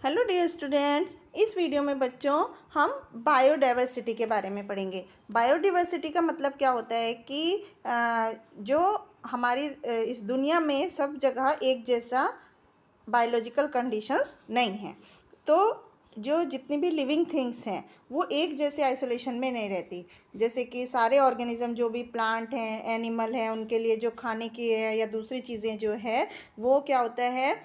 Hello dear students, इस video में बच्चों हम बायोडाइवर्सिटी के बारे में पढ़ेंगे। बायोडाइवर्सिटी का मतलब क्या होता है कि जो हमारी इस दुनिया में सब जगह एक जैसा बायोलॉजिकल कंडीशंस नहीं हैं। तो जो जितनी भी लिविंग थिंग्स हैं वो एक जैसे आइसोलेशन में नहीं रहती। जैसे कि सारे ऑर्गेनिज्म, जो भी प्लांट हैं, एनिमल हैं, उनके लिए जो खाने की है या दूसरी चीज़ें जो है वो क्या होता है,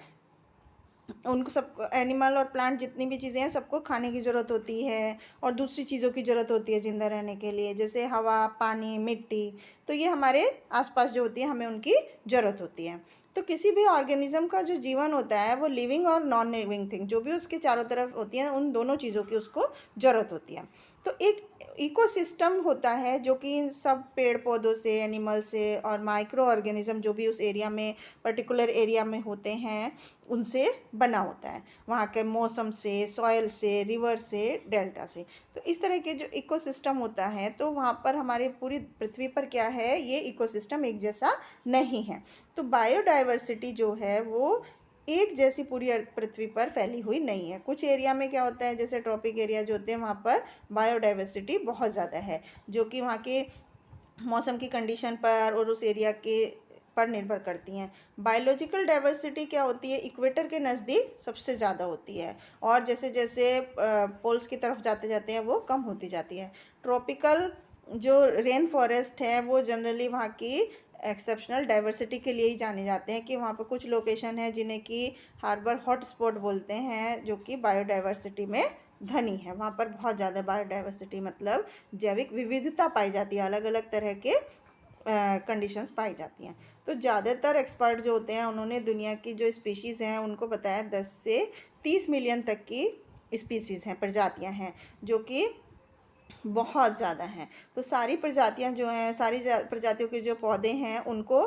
उनको सब एनिमल और प्लांट जितनी भी चीज़ें हैं सबको खाने की ज़रूरत होती है और दूसरी चीज़ों की ज़रूरत होती है ज़िंदा रहने के लिए, जैसे हवा, पानी, मिट्टी। तो ये हमारे आसपास जो होती है हमें उनकी ज़रूरत होती है। तो किसी भी ऑर्गेनिज्म का जो जीवन होता है वो लिविंग और नॉन लिविंग थिंग जो भी उसके चारों तरफ होती हैं उन दोनों चीज़ों की उसको ज़रूरत होती है। तो एक इकोसिस्टम होता है जो कि इन सब पेड़ पौधों से, एनिमल से और माइक्रो ऑर्गेनिज्म जो भी उस एरिया में, पर्टिकुलर एरिया में होते हैं, उनसे बना होता है। वहाँ के मौसम से, सॉइल से, रिवर से, डेल्टा से। तो इस तरह के जो इकोसिस्टम होता है तो वहाँ पर हमारे पूरी पृथ्वी पर क्या है, ये इकोसिस्टम एक जैसा नहीं है। तो बायोडाइवर्सिटी जो है वो एक जैसी पूरी पृथ्वी पर फैली हुई नहीं है। कुछ एरिया में क्या होता है, जैसे ट्रॉपिक एरिया जो होते हैं वहाँ पर बायोडाइवर्सिटी बहुत ज़्यादा है, जो कि वहाँ के मौसम की कंडीशन पर और उस एरिया के पर निर्भर करती हैं। बायोलॉजिकल डाइवर्सिटी क्या होती है, इक्वेटर के नज़दीक सबसे ज़्यादा होती है और जैसे जैसे पोल्स की तरफ जाते जाते हैं वो कम होती जाती है। ट्रॉपिकल जो रेन फॉरेस्ट है वो जनरली वहाँ की एक्सेप्शनल डाइवर्सिटी के लिए ही जाने जाते हैं, कि वहाँ पर कुछ लोकेशन है जिन्हें कि हार्बर हॉट स्पॉट बोलते हैं, जो कि बायोडाइवर्सिटी में धनी है। वहाँ पर बहुत ज़्यादा बायोडाइवर्सिटी मतलब जैविक विविधता पाई जाती है, अलग अलग तरह के कंडीशंस पाई जाती हैं। तो ज़्यादातर एक्सपर्ट जो होते हैं उन्होंने दुनिया की जो स्पीशीज़ हैं उनको बताया 10 से 30 मिलियन तक की स्पीशीज़ हैं, प्रजातियां हैं, जो कि बहुत ज़्यादा हैं। तो सारी प्रजातियां जो हैं, सारी प्रजातियों के जो पौधे हैं उनको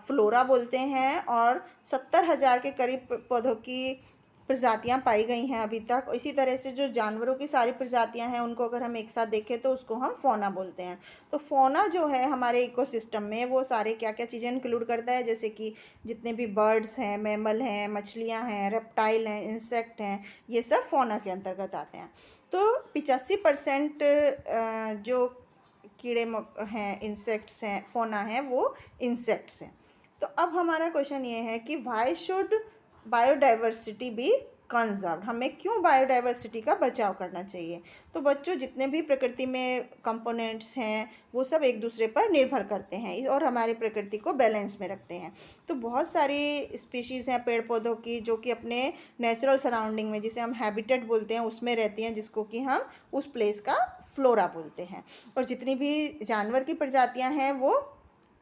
फ्लोरा बोलते हैं और 70,000 के करीब पौधों की प्रजातियां पाई गई हैं अभी तक। इसी तरह से जो जानवरों की सारी प्रजातियां हैं उनको अगर हम एक साथ देखें तो उसको हम फौना बोलते हैं। तो फौना जो है हमारे इकोसिस्टम में वो सारे क्या क्या चीज़ें इंक्लूड करता है, जैसे कि जितने भी बर्ड्स हैं, मैमल हैं, मछलियाँ हैं, रेप्टाइल हैं, इंसेक्ट हैं, ये सब फौना के अंतर्गत आते हैं। तो 85% जो कीड़े हैं, इंसेक्ट्स हैं, फौना है, वो इंसेक्ट्स हैं। तो अब हमारा क्वेश्चन ये है कि why should biodiversity be conserved, हमें क्यों बायोडाइवर्सिटी का बचाव करना चाहिए। तो बच्चों, जितने भी प्रकृति में कंपोनेंट्स हैं वो सब एक दूसरे पर निर्भर करते हैं और हमारी प्रकृति को बैलेंस में रखते हैं। तो बहुत सारी स्पीशीज़ हैं पेड़ पौधों की जो कि अपने नेचुरल सराउंडिंग में, जिसे हम हैबिटेट बोलते हैं, उसमें रहती हैं, जिसको कि हम उस प्लेस का फ्लोरा बोलते हैं। और जितनी भी जानवर की प्रजातियां हैं वो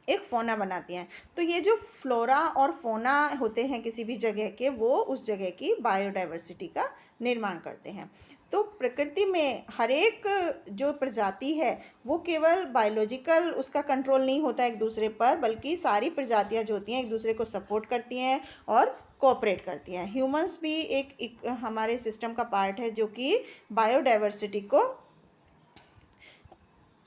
एक फौना बनाती हैं। तो ये जो फ्लोरा और फौना होते हैं किसी भी जगह के, वो उस जगह की बायोडाइवर्सिटी का निर्माण करते हैं। तो प्रकृति में हर एक जो प्रजाति है वो केवल बायोलॉजिकल उसका कंट्रोल नहीं होता एक दूसरे पर, बल्कि सारी प्रजातियां जो होती हैं एक दूसरे को सपोर्ट करती हैं और कोऑपरेट करती हैं। ह्यूमंस भी एक हमारे सिस्टम का पार्ट है जो कि बायोडाइवर्सिटी को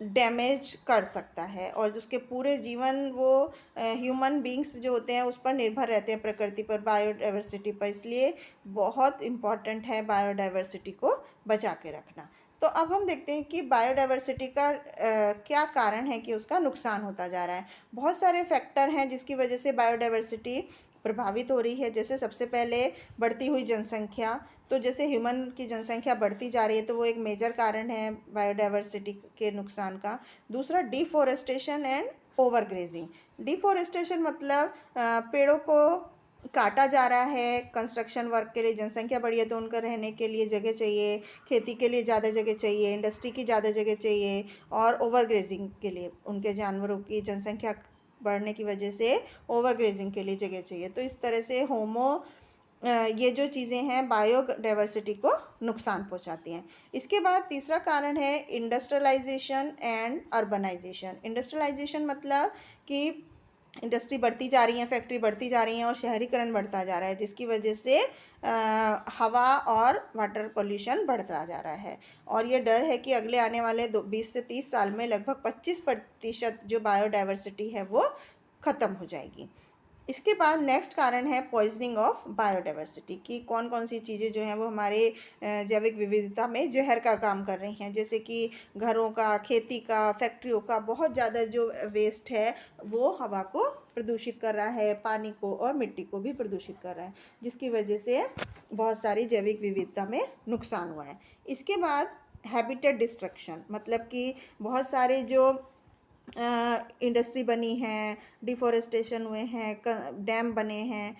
डैमेज कर सकता है और उसके पूरे जीवन वो ह्यूमन बींग्स जो होते हैं उस पर निर्भर रहते हैं, प्रकृति पर, बायोडाइवर्सिटी पर। इसलिए बहुत इम्पॉर्टेंट है बायोडाइवर्सिटी को बचा के रखना। तो अब हम देखते हैं कि बायोडाइवर्सिटी का क्या कारण है कि उसका नुकसान होता जा रहा है। बहुत सारे फैक्टर हैं जिसकी वजह से बायोडाइवर्सिटी प्रभावित हो रही है। जैसे सबसे पहले बढ़ती हुई जनसंख्या। तो जैसे ह्यूमन की जनसंख्या बढ़ती जा रही है तो वो एक मेजर कारण है बायोडाइवर्सिटी के नुकसान का। दूसरा, डिफॉरेस्टेशन एंड ओवरग्रेजिंग। डिफॉरेस्टेशन मतलब पेड़ों को काटा जा रहा है कंस्ट्रक्शन वर्क के लिए। जनसंख्या बढ़ी है तो उनका रहने के लिए जगह चाहिए, खेती के लिए ज़्यादा जगह चाहिए, इंडस्ट्री की ज़्यादा जगह चाहिए, और ओवरग्रेजिंग के लिए उनके जानवरों की जनसंख्या बढ़ने की वजह से ओवरग्रेजिंग के लिए जगह चाहिए। तो इस तरह से ये जो चीज़ें हैं बायोडाइवर्सिटी को नुकसान पहुंचाती हैं। इसके बाद तीसरा कारण है इंडस्ट्रियलाइजेशन एंड अर्बनाइजेशन। इंडस्ट्रियलाइजेशन मतलब कि इंडस्ट्री बढ़ती जा रही है, फैक्ट्री बढ़ती जा रही हैं और शहरीकरण बढ़ता जा रहा है, जिसकी वजह से हवा और वाटर पोल्यूशन बढ़ता जा रहा है। और ये डर है कि अगले आने वाले 20 से 30 साल में लगभग 25% जो बायोडाइवर्सिटी है वो ख़त्म हो जाएगी। इसके बाद नेक्स्ट कारण है पॉइजनिंग ऑफ बायोडाइवर्सिटी, कि कौन कौन सी चीज़ें जो हैं वो हमारे जैविक विविधता में जहर का काम कर रही हैं। जैसे कि घरों का, खेती का, फैक्ट्रियों का बहुत ज़्यादा जो वेस्ट है वो हवा को प्रदूषित कर रहा है, पानी को और मिट्टी को भी प्रदूषित कर रहा है, जिसकी वजह से बहुत सारी जैविक विविधता में नुकसान हुआ है। इसके बाद हैबिटेट डिस्ट्रक्शन, मतलब कि बहुत सारे जो इंडस्ट्री बनी है, डिफॉरेस्टेशन हुए हैं, डैम बने हैं,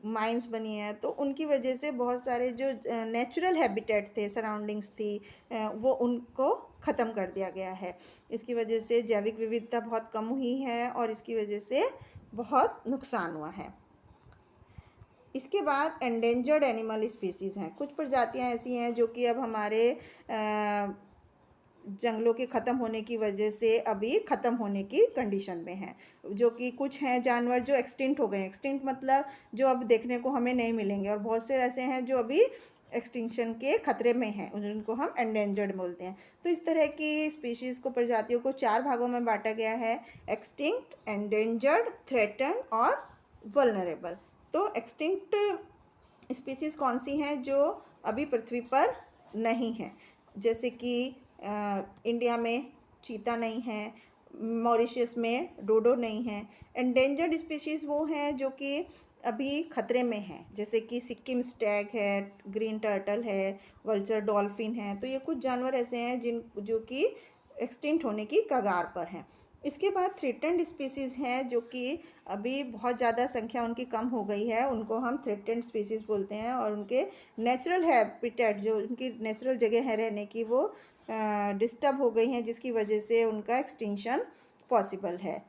माइंस बनी हैं, तो उनकी वजह से बहुत सारे जो नेचुरल हैबिटेट थे, सराउंडिंग्स थी, वो उनको ख़त्म कर दिया गया है। इसकी वजह से जैविक विविधता बहुत कम हुई है और इसकी वजह से बहुत नुकसान हुआ है। इसके बाद एंडेंजर्ड एनिमल स्पीसीज़ हैं। कुछ प्रजातियां ऐसी हैं जो कि अब हमारे जंगलों के ख़त्म होने की वजह से अभी ख़त्म होने की कंडीशन में हैं, जो कि कुछ हैं जानवर जो एक्सटिंक्ट हो गए हैं। एक्सटिंक्ट मतलब जो अब देखने को हमें नहीं मिलेंगे, और बहुत से ऐसे हैं जो अभी एक्सटिंक्शन के खतरे में हैं, उनको हम एंडेंजर्ड बोलते हैं। तो इस तरह की स्पीशीज़ को, प्रजातियों को 4 भागों में बांटा गया है: एक्सटिंक्ट, एंडेंजर्ड, थ्रेटन और वल्नरेबल। तो एक्सटिंक्ट स्पीसीज़ कौन सी हैं जो अभी पृथ्वी पर नहीं हैं? जैसे कि इंडिया में चीता नहीं है, मॉरिशस में डोडो नहीं है। एंडेंजर्ड स्पीशीज़ वो हैं जो कि अभी खतरे में हैं, जैसे कि सिक्किम स्टैग है, ग्रीन टर्टल है, वल्चर डॉल्फिन है। तो ये कुछ जानवर ऐसे हैं जो कि एक्सटिंक्ट होने की कगार पर हैं। इसके बाद थ्रेटेंड स्पीसीज़ हैं जो कि अभी बहुत ज़्यादा संख्या उनकी कम हो गई है, उनको हम थ्रेटेंड स्पीसीज़ बोलते हैं, और उनके नेचुरल हैबिटेट, जो उनकी नेचुरल जगह है रहने की, वो डिस्टर्ब हो गई हैं, जिसकी वजह से उनका एक्सटिंक्शन पॉसिबल है।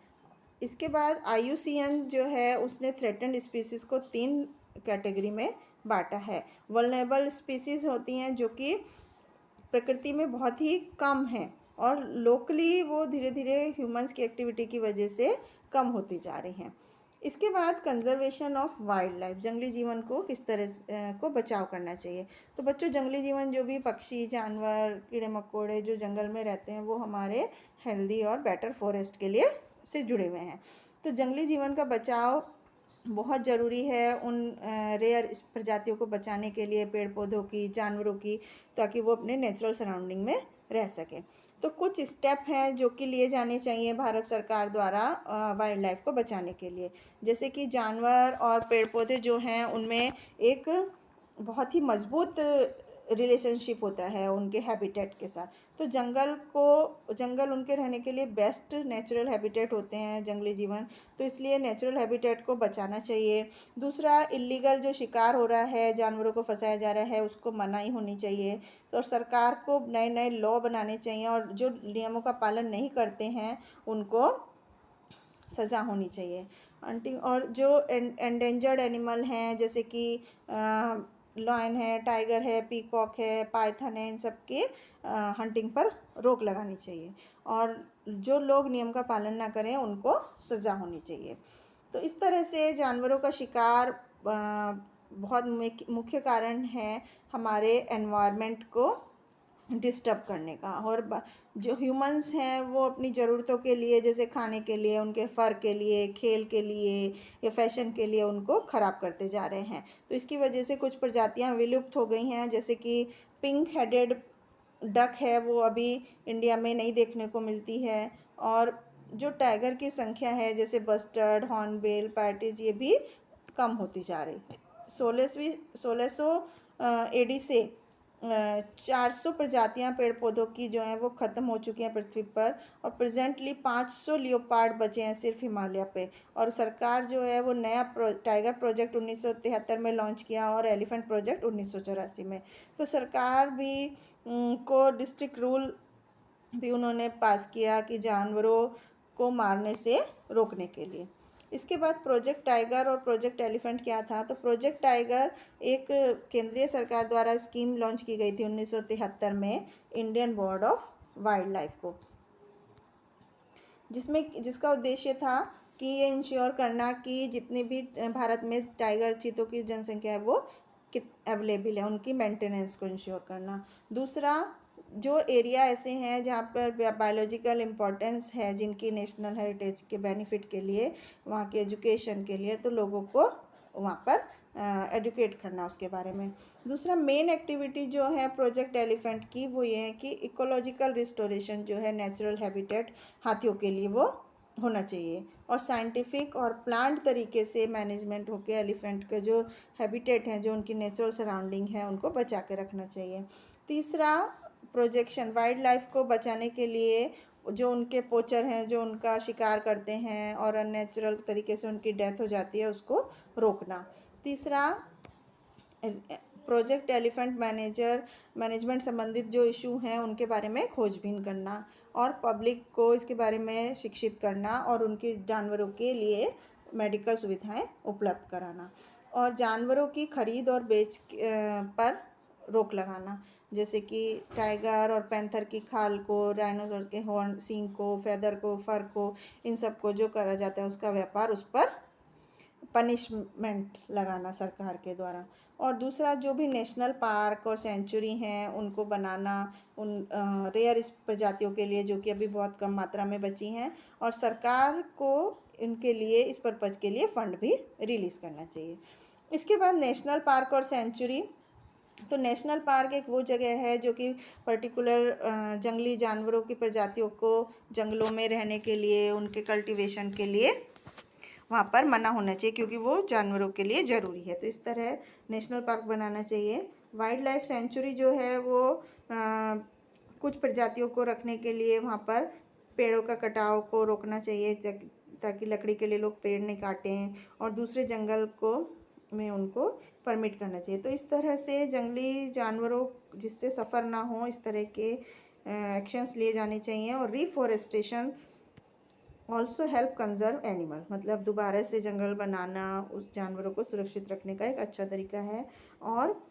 इसके बाद IUCN जो है उसने थ्रेटेंड स्पीसीज़ को 3 कैटेगरी में बांटा है। वल्नरेबल स्पीसीज़ होती हैं जो कि प्रकृति में बहुत ही कम हैं और लोकली वो धीरे धीरे ह्यूमंस की एक्टिविटी की वजह से कम होती जा रही हैं। इसके बाद कंजर्वेशन ऑफ वाइल्ड लाइफ, जंगली जीवन को किस तरह को बचाव करना चाहिए। तो बच्चों, जंगली जीवन जो भी पक्षी, जानवर, कीड़े मकोड़े जो जंगल में रहते हैं वो हमारे हेल्दी और बेटर फॉरेस्ट के लिए से जुड़े हुए हैं। तो जंगली जीवन का बचाव बहुत ज़रूरी है उन रेयर प्रजातियों को बचाने के लिए, पेड़ पौधों की, जानवरों की, ताकि वो अपने नेचुरल सराउंडिंग में रह सकें। तो कुछ स्टेप हैं जो कि लिए जाने चाहिए भारत सरकार द्वारा वाइल्ड लाइफ को बचाने के लिए। जैसे कि जानवर और पेड़ पौधे जो हैं उनमें एक बहुत ही मजबूत रिलेशनशिप होता है उनके हैबिटेट के साथ। तो जंगल उनके रहने के लिए बेस्ट नेचुरल हैबिटेट होते हैं, जंगली जीवन। तो इसलिए नेचुरल हैबिटेट को बचाना चाहिए। दूसरा, इलीगल जो शिकार हो रहा है, जानवरों को फंसाया जा रहा है, उसको मनाही होनी चाहिए। तो सरकार को नए नए लॉ बनाने चाहिए, और जो नियमों का पालन नहीं करते हैं उनको सज़ा होनी चाहिए। हंटिंग और जो एंडेंजर्ड एनिमल हैं, जैसे कि लॉयन है, टाइगर है, पीकॉक है, पाइथन है, इन सब के हंटिंग पर रोक लगानी चाहिए, और जो लोग नियम का पालन ना करें उनको सज़ा होनी चाहिए। तो इस तरह से जानवरों का शिकार बहुत मुख्य कारण है हमारे एनवायरनमेंट को डिस्टर्ब करने का। और जो ह्यूमंस हैं वो अपनी ज़रूरतों के लिए, जैसे खाने के लिए, उनके फ़र के लिए, खेल के लिए या फैशन के लिए उनको ख़राब करते जा रहे हैं। तो इसकी वजह से कुछ प्रजातियां विलुप्त हो गई हैं, जैसे कि पिंक हेडेड डक है, वो अभी इंडिया में नहीं देखने को मिलती है। और जो टाइगर की संख्या है, जैसे बस्टर्ड, हॉर्नबिल, पैर्ट्रिज, ये भी कम होती जा रही है। 1600 AD से 400 प्रजातियां पेड़ पौधों की जो हैं वो ख़त्म हो चुकी हैं पृथ्वी पर, और प्रेजेंटली 500 लियोपार्ड बचे हैं सिर्फ हिमालय पे। और सरकार जो है वो नया टाइगर प्रोजेक्ट 1973 में लॉन्च किया, और एलिफेंट प्रोजेक्ट 1984 में। तो सरकार भी को डिस्ट्रिक्ट रूल भी उन्होंने पास किया कि जानवरों को मारने से रोकने के लिए। इसके बाद प्रोजेक्ट टाइगर और प्रोजेक्ट एलिफेंट क्या था? तो प्रोजेक्ट टाइगर एक केंद्रीय सरकार द्वारा स्कीम लॉन्च की गई थी 1973 में Indian board of wild life को, जिसका उद्देश्य था कि ये इंश्योर करना कि जितनी भी भारत में टाइगर, चीतों की जनसंख्या है वो अवेलेबल है, उनकी मेंटेनेंस को इंश्योर करना। दूसरा, जो एरिया ऐसे हैं जहाँ पर बायोलॉजिकल इम्पोर्टेंस है, जिनकी नेशनल हेरिटेज के बेनिफिट के लिए, वहाँ के एजुकेशन के लिए, तो लोगों को वहाँ पर एजुकेट करना उसके बारे में। दूसरा मेन एक्टिविटी जो है प्रोजेक्ट एलिफेंट की, वो ये है कि इकोलॉजिकल रिस्टोरेशन जो है नेचुरल हैबिटेट हाथियों के लिए वो होना चाहिए, और साइंटिफिक और प्लांट तरीके से मैनेजमेंट होकर एलिफेंट के जो हैबिटेट हैं, जो उनकी नेचुरल सराउंडिंग है, उनको बचा के रखना चाहिए। तीसरा प्रोजेक्शन, वाइल्ड लाइफ को बचाने के लिए जो उनके पोचर हैं, जो उनका शिकार करते हैं और अननेचुरल तरीके से उनकी डेथ हो जाती है, उसको रोकना। तीसरा प्रोजेक्ट एलिफेंट मैनेजमेंट संबंधित जो इशू हैं उनके बारे में खोजबीन करना, और पब्लिक को इसके बारे में शिक्षित करना, और उनके जानवरों के लिए मेडिकल सुविधाएं उपलब्ध कराना, और जानवरों की खरीद और बेच पर रोक लगाना, जैसे कि टाइगर और पैंथर की खाल को, डायनासोर के हॉर्न, सींग को, फेदर को, फर को, इन सब को जो करा जाता है उसका व्यापार, उस पर पनिशमेंट लगाना सरकार के द्वारा। और दूसरा जो भी नेशनल पार्क और सेंचुरी हैं उनको बनाना, उन रेयर प्रजातियों के लिए जो कि अभी बहुत कम मात्रा में बची हैं, और सरकार को इनके लिए, इस पर्पज़ के लिए फ़ंड भी रिलीज़ करना चाहिए। इसके बाद नेशनल पार्क और सेंचुरी। तो नेशनल पार्क एक वो जगह है जो कि पर्टिकुलर जंगली जानवरों की प्रजातियों को जंगलों में रहने के लिए, उनके कल्टीवेशन के लिए वहाँ पर मना होना चाहिए, क्योंकि वो जानवरों के लिए ज़रूरी है। तो इस तरह नेशनल पार्क बनाना चाहिए। वाइल्ड लाइफ सेंचुरी जो है वो कुछ प्रजातियों को रखने के लिए वहाँ पर पेड़ों का कटाव को रोकना चाहिए, ताकि लकड़ी के लिए लोग पेड़ नहीं काटें, और दूसरे जंगल को में उनको परमिट करना चाहिए। तो इस तरह से जंगली जानवरों जिससे सफ़र ना हो, इस तरह के एक्शंस लिए जाने चाहिए। और reforestation also help conserve animal, मतलब दोबारा से जंगल बनाना उस जानवरों को सुरक्षित रखने का एक अच्छा तरीका है। और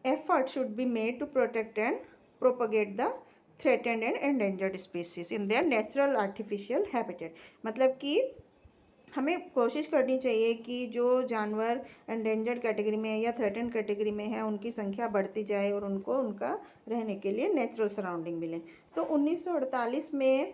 effort should be made to protect and propagate the threatened and endangered species in their natural artificial habitat, मतलब कि हमें कोशिश करनी चाहिए कि जो जानवर एंडेंजर्ड कैटेगरी में या थ्रेटेंड कैटेगरी में है उनकी संख्या बढ़ती जाए, और उनको उनका रहने के लिए नेचुरल सराउंडिंग मिले। तो 1948 में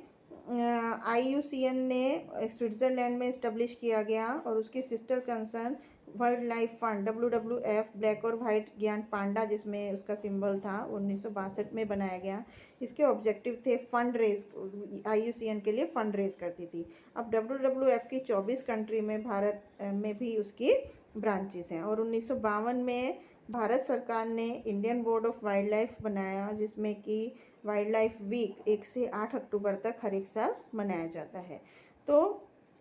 IUCN ने स्विट्ज़रलैंड में इस्टेब्लिश किया गया, और उसकी sister concern wild life fund WWF, black और वाइट ज्ञान पांडा जिसमें उसका सिंबल था, 1962 में बनाया गया। इसके ऑब्जेक्टिव थे फंड रेज, IUCN के लिए फंड रेज करती थी। अब WWF की 24 कंट्री में, भारत में भी उसकी ब्रांचेस हैं। और 1952 में भारत सरकार ने Indian board of wild life बनाया, जिसमें कि वाइल्ड लाइफ वीक 1 से 8 अक्टूबर तक हर एक साल मनाया जाता है। तो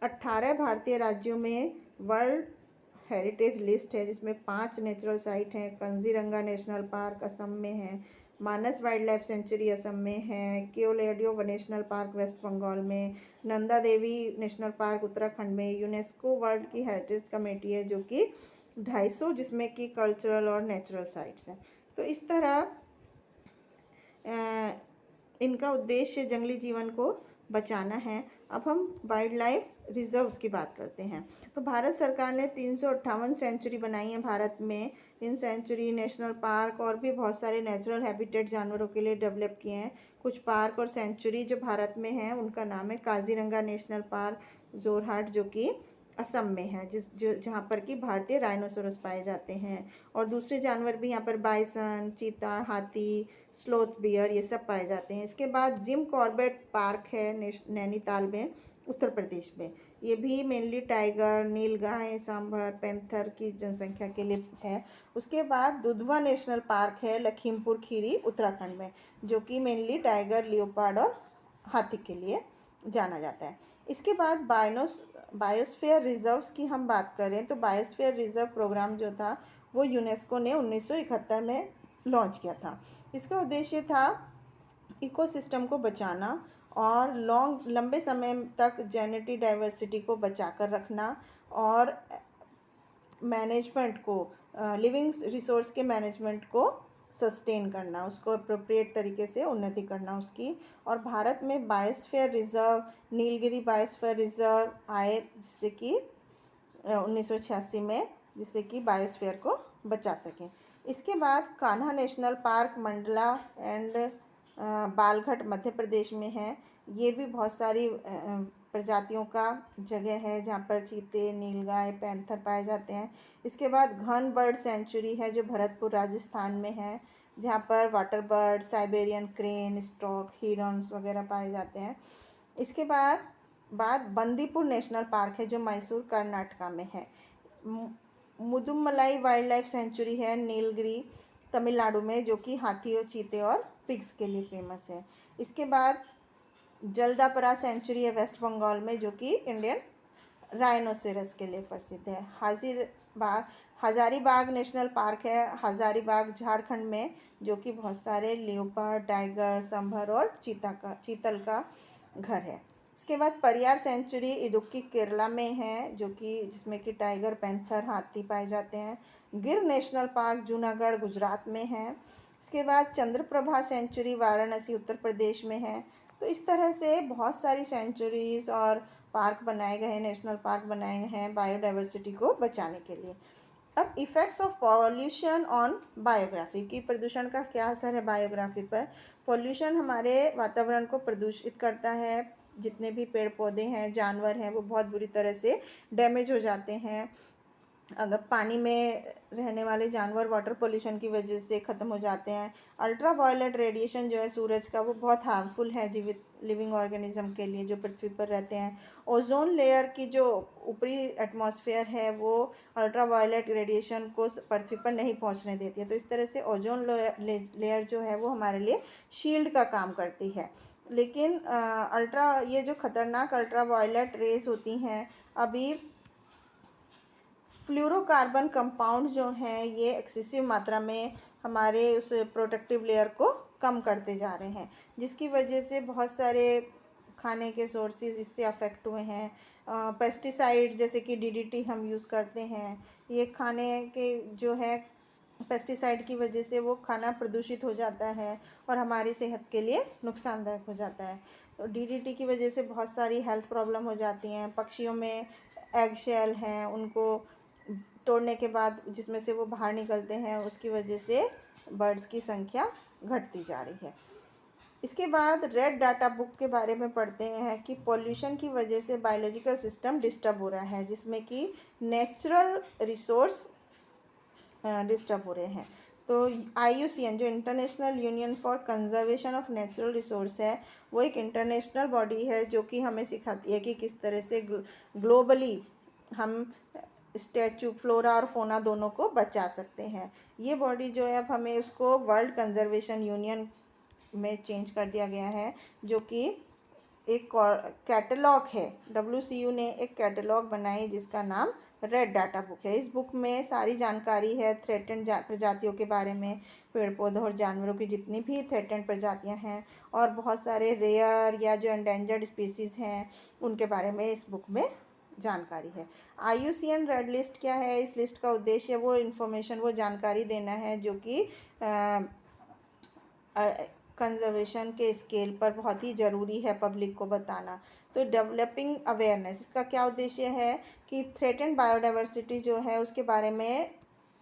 18 भारतीय राज्यों में वर्ल्ड हेरिटेज लिस्ट है, जिसमें 5 नेचुरल साइट हैं। कंजीरंगा नेशनल पार्क असम में है, मानस वाइल्ड लाइफ सेंचुरी असम में है, केओलेडियो नेशनल पार्क वेस्ट बंगाल में, नंदा देवी नेशनल पार्क उत्तराखंड में। यूनेस्को वर्ल्ड की हेरिटेज कमेटी है जो कि 250, जिसमें कि कल्चरल और नेचुरल साइट्स हैं। तो इस तरह इनका उद्देश्य जंगली जीवन को बचाना है। अब हम वाइल्ड लाइफ रिजर्व्स की बात करते हैं। तो भारत सरकार ने 358 सेंचुरी बनाई है भारत में। इन सेंचुरी, नेशनल पार्क और भी बहुत सारे नेचुरल हैबिटेट जानवरों के लिए डेवलप किए हैं। कुछ पार्क और सेंचुरी जो भारत में हैं उनका नाम है काजीरंगा नेशनल पार्क, जोरहाट जो कि असम में है, जहाँ पर कि भारतीय राइनोसोरस पाए जाते हैं। और दूसरे जानवर भी यहाँ पर बाइसन, चीता, हाथी, स्लोथ बियर, ये सब पाए जाते हैं। इसके बाद जिम कॉर्बेट पार्क है नैनीताल में, उत्तर प्रदेश में। ये भी मेनली टाइगर, नीलगाय, सांभर, पैंथर की जनसंख्या के लिए है। उसके बाद दुधवा नेशनल पार्क है लखीमपुर खीरी, उत्तराखंड में, जो कि मेनली टाइगर, लियोपार्ड और हाथी के लिए जाना जाता है। इसके बाद बायोस्फीयर रिजर्व्स की हम बात करें तो बायोस्फीयर रिजर्व प्रोग्राम जो था वो यूनेस्को ने 1971 में लॉन्च किया था। इसका उद्देश्य था इकोसिस्टम को बचाना और लंबे समय तक जेनेटिक डाइवर्सिटी को बचाकर रखना, और मैनेजमेंट को, लिविंग रिसोर्स के मैनेजमेंट को सस्टेन करना, उसको अप्रोप्रिएट तरीके से उन्नति करना उसकी। और भारत में biosphere reserve, Nilgiri biosphere reserve आए जिससे कि 1986 में, जिससे कि बायोस्फीयर को बचा सकें। इसके बाद Kanha national park, Mandla and Balaghat Madhya Pradesh में है। ये भी बहुत सारी प्रजातियों का जगह है जहाँ पर चीते, नीलगाय, पैंथर पाए जाते हैं। इसके बाद घन बर्ड सेंचुरी है जो भरतपुर राजस्थान में है, जहाँ पर water bird, Siberian crane, stock, Heron's वगैरह पाए जाते हैं। इसके बाद बंदीपुर नेशनल पार्क है जो मैसूर कर्नाटका में है। मुदुमलाई वाइल्ड लाइफ सेंचुरी है नीलगिरी तमिलनाडु में, जो कि हाथियों, चीते और पिग्स के लिए फेमस है। इसके बाद जल्दापरा सेंचुरी है वेस्ट बंगाल में, जो कि इंडियन राइनोसेरस के लिए प्रसिद्ध है। हजारीबाग नेशनल पार्क है हजारीबाग झारखंड में, जो कि बहुत सारे लियोपार्ड, टाइगर, सांभर और चीतल का घर है। इसके बाद परियार सेंचुरी इडुक्की केरला में है, जो कि जिसमें कि टाइगर, पैंथर, हाथी पाए जाते हैं। गिर नेशनल पार्क जूनागढ़ गुजरात में है। इसके बाद चंद्रप्रभा सेंचुरी वाराणसी उत्तर प्रदेश में है। तो इस तरह से बहुत सारी सेंचुरीज और पार्क बनाए गए हैं, नेशनल पार्क बनाए गए हैं बायोडाइवर्सिटी को बचाने के लिए। अब effects of pollution on biography, कि प्रदूषण का क्या असर है बायोग्राफी पर। पॉल्यूशन हमारे वातावरण को प्रदूषित करता है। जितने भी पेड़ पौधे हैं, जानवर हैं, वो बहुत बुरी तरह से डैमेज हो जाते हैं। अगर पानी में रहने वाले जानवर वाटर पोल्यूशन की वजह से ख़त्म हो जाते हैं। अल्ट्रा वायलेट रेडिएशन जो है सूरज का, वो बहुत हार्मफुल है जीवित लिविंग ऑर्गेनिज्म के लिए जो पृथ्वी पर रहते हैं। ओजोन लेयर की जो ऊपरी एटमॉस्फेयर है वो अल्ट्रा वायलेट रेडिएशन को पृथ्वी पर नहीं पहुंचने देती है। तो इस तरह से ओजोन लेयर जो है वो हमारे लिए शील्ड का काम करती है। लेकिन ये जो खतरनाक अल्ट्रा वायलेट रेस होती हैं, अभी फ्लोरोकार्बन कंपाउंड जो हैं ये एक्सेसिव मात्रा में हमारे उस प्रोटेक्टिव लेयर को कम करते जा रहे हैं, जिसकी वजह से बहुत सारे खाने के सोर्सेज इससे अफेक्ट हुए हैं। पेस्टिसाइड जैसे कि डीडीटी हम यूज़ करते हैं, ये खाने के जो है पेस्टिसाइड की वजह से वो खाना प्रदूषित हो जाता है और हमारी सेहत के लिए नुकसानदायक हो जाता है। तो डीडीटी की वजह से बहुत सारी हेल्थ प्रॉब्लम हो जाती हैं। पक्षियों में एग शेल हैं, उनको तोड़ने के बाद जिसमें से वो बाहर निकलते हैं, उसकी वजह से बर्ड्स की संख्या घटती जा रही है। इसके बाद रेड डाटा बुक के बारे में पढ़ते हैं कि पॉल्यूशन की वजह से बायोलॉजिकल सिस्टम डिस्टर्ब हो रहा है, जिसमें कि नेचुरल रिसोर्स डिस्टर्ब हो रहे हैं। तो IUCN जो international union for conservation of natural resource है, वो एक इंटरनेशनल बॉडी है जो कि हमें सिखाती है कि किस तरह से ग्लोबली हम स्टैचू, फ्लोरा और फोना दोनों को बचा सकते हैं। ये बॉडी जो है अब हमें उसको वर्ल्ड कंजर्वेशन यूनियन में चेंज कर दिया गया है, जो कि एक कैटलॉग है। WCU ने एक कैटलॉग बनाई जिसका नाम रेड डाटा बुक है। इस बुक में सारी जानकारी है थ्रेटेंड प्रजातियों के बारे में, पेड़ पौधों और जानवरों की जितनी भी थ्रेटेंड प्रजातियां हैं, और बहुत सारे रेयर या जो एंडेंजर्ड स्पीसीज़ हैं उनके बारे में इस बुक में जानकारी है। IUCN रेड लिस्ट क्या है? इस लिस्ट का उद्देश्य वो इन्फॉर्मेशन, वो जानकारी देना है जो कि कंजर्वेशन के स्केल पर बहुत ही ज़रूरी है पब्लिक को बताना। तो डेवलपिंग अवेयरनेस, इसका क्या उद्देश्य है कि थ्रेटेंड बायोडाइवर्सिटी जो है उसके बारे में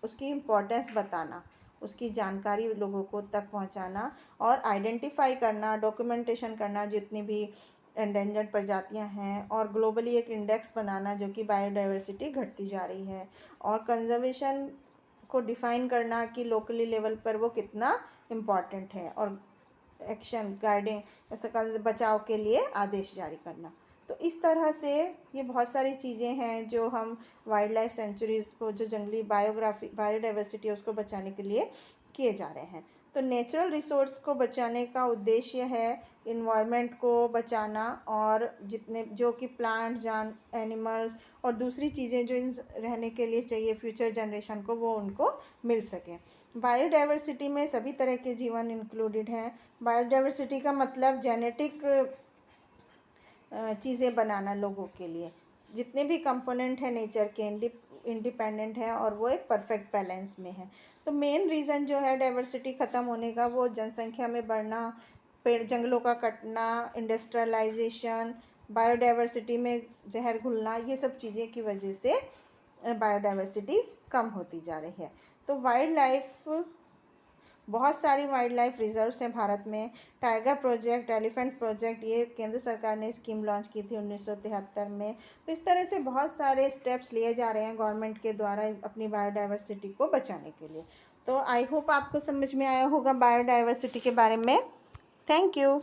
उसकी इम्पोर्टेंस बताना, उसकी जानकारी लोगों को तक पहुंचाना और आइडेंटिफाई करना, डॉक्यूमेंटेशन करना जितनी भी एंडेंजर्ड प्रजातियां हैं, और ग्लोबली एक इंडेक्स बनाना जो कि बायोडाइवर्सिटी घटती जा रही है, और कंजर्वेशन को डिफ़ाइन करना कि लोकली लेवल पर वो कितना इम्पॉर्टेंट है, और एक्शन गाइडिंग ऐसा बचाव के लिए आदेश जारी करना। तो इस तरह से ये बहुत सारी चीज़ें हैं जो हम वाइल्ड लाइफ सेंचुरीज़ को, जो जंगली बायोडाइवर्सिटी है उसको बचाने के लिए किए जा रहे हैं। तो नेचुरल रिसोर्स को बचाने का उद्देश्य है इन्वायरमेंट को बचाना, और जितने जो कि प्लांट, एनिमल्स और दूसरी चीज़ें जो इन रहने के लिए चाहिए फ्यूचर जनरेशन को, वो उनको मिल सकें। बायोडाइवर्सिटी में सभी तरह के जीवन इंक्लूडेड हैं। बायोडाइवर्सिटी का मतलब जेनेटिक चीज़ें बनाना लोगों के लिए, जितने भी कंपोनेंट हैं नेचर के इंडिपेंडेंट हैं और वो एक परफेक्ट बैलेंस में है। तो मेन रीज़न जो है डाइवर्सिटी ख़त्म होने का, वो जनसंख्या में बढ़ना, पेड़ जंगलों का कटना, इंडस्ट्रियलाइजेशन, बायोडाइवर्सिटी में जहर घुलना, ये सब चीज़ें की वजह से बायोडाइवर्सिटी कम होती जा रही है। तो वाइल्ड लाइफ बहुत सारी वाइल्ड लाइफ रिजर्व्स हैं भारत में। टाइगर प्रोजेक्ट, एलिफेंट प्रोजेक्ट, ये केंद्र सरकार ने स्कीम लॉन्च की थी 1973 में। तो इस तरह से बहुत सारे स्टेप्स लिए जा रहे हैं गवर्नमेंट के द्वारा अपनी बायोडाइवर्सिटी को बचाने के लिए। तो आई होप आपको समझ में आया होगा बायोडाइवर्सिटी के बारे में। Thank you.